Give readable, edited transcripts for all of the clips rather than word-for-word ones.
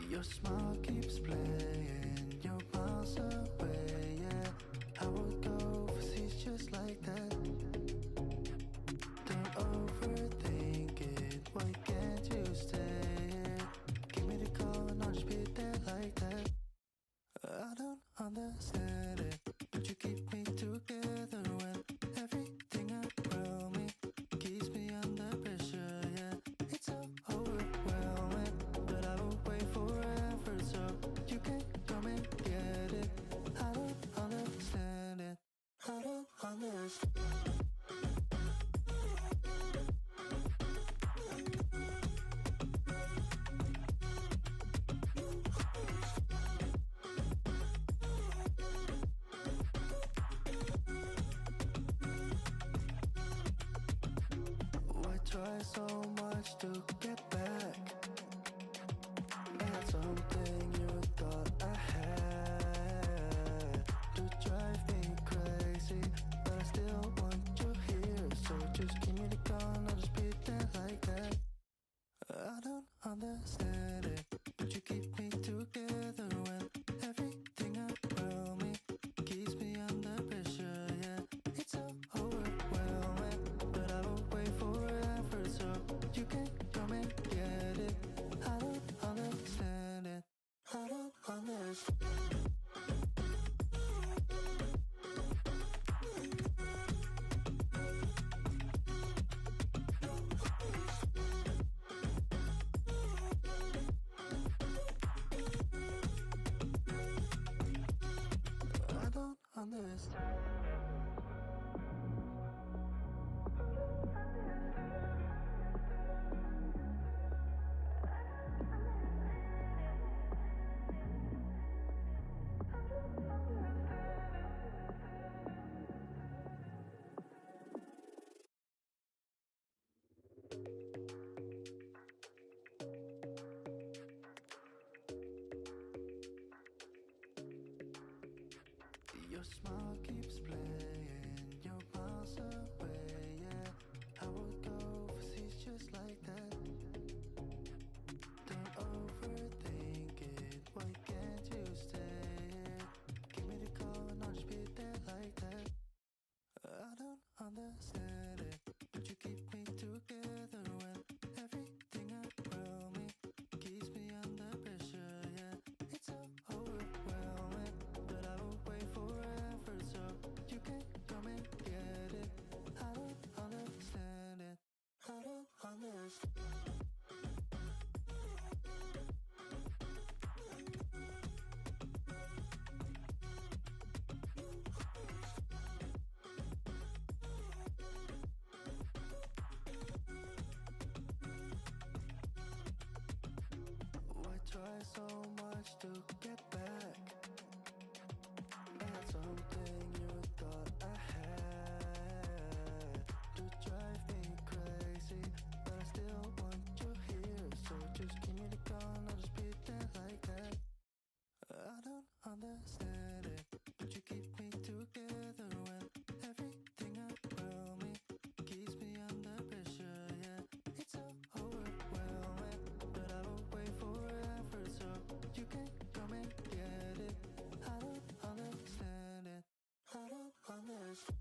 Your smile keeps playing, you're miles away, yeah. I would go overseas just like that. Don't overthink it, why can't you stay here? Give me the call and I'll just be there like that. I don't understand it, but you keep me together when everything around me keeps me under pressure, yeah. It's so overwhelming, but I will wait forever so you can come and get it. I don't understand it, I don't understand. Try so much to get back at something you thought I had. To drive me crazy, but I still want you here. So just give me the call and I'll just be there like that. I don't understand it, but you keep me together when everything around me keeps me under pressure, yeah. It's so overwhelming, but I will wait forever so you can come and get it. I don't understand it, I don't understand. I don't understand. Your smile keeps playing, you're miles away, yeah. I would go overseas just like that. Don't overthink it, why can't you stay here? Give me the call and I'll just be there like that. I don't understand it, but you keep me together when everything around me keeps me under pressure, yeah. It's so overwhelming, but I will wait forever so you can come and get it. I don't understand it, I don't understand. Why try so much to get back at something you thought I had? To drive me crazy, but I still want you here. So just give me the call and I'll just be there like that. I don't understand it, but you keep me together when everything around me keeps me under pressure, yeah. It's so overwhelming, but I will wait forever so you can come and get it. I don't understand it, I don't understand.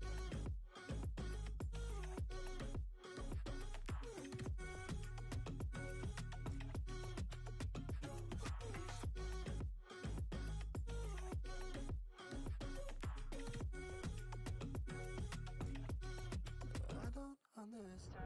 I don't understand.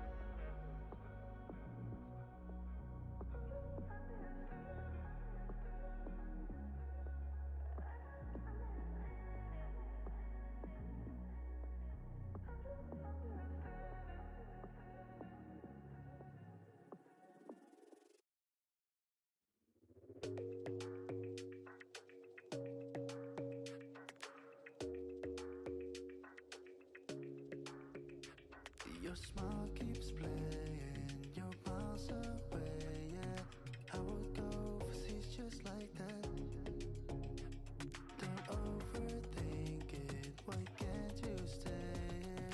Your smile keeps playing, you're miles away, yeah. I would go overseas just like that. Don't overthink it, why can't you stay here?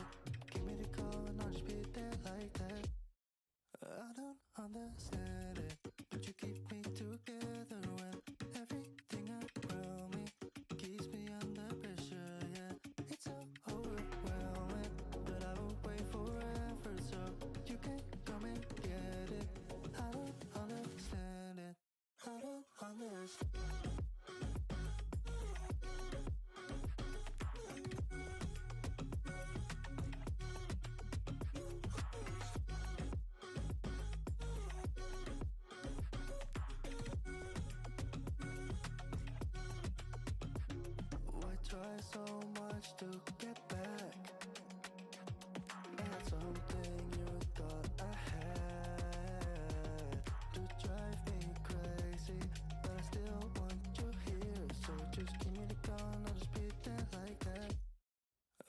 Give me the call and I'll just be there like that. I don't understand it, but you keep me together when try so much to get back. That's something you thought I had to drive me crazy, but I still want you here. So just give me the gun, I'll just pretend like that.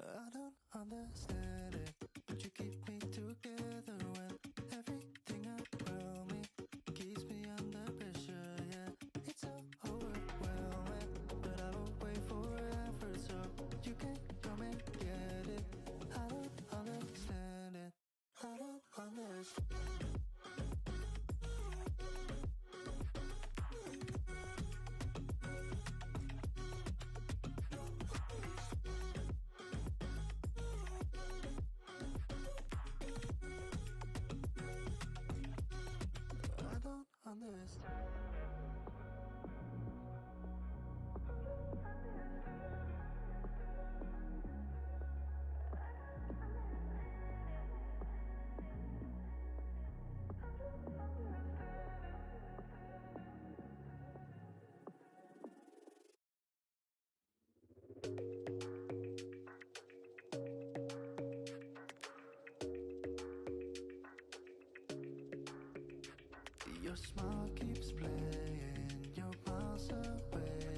I don't understand it, but you keep me together when everything around me keeps me under pressure. Yeah, it's so overwhelming, but I will wait forever so you can come and get it. I don't understand it. I don't understand. I don't understand. Your smile keeps playing, you're miles away.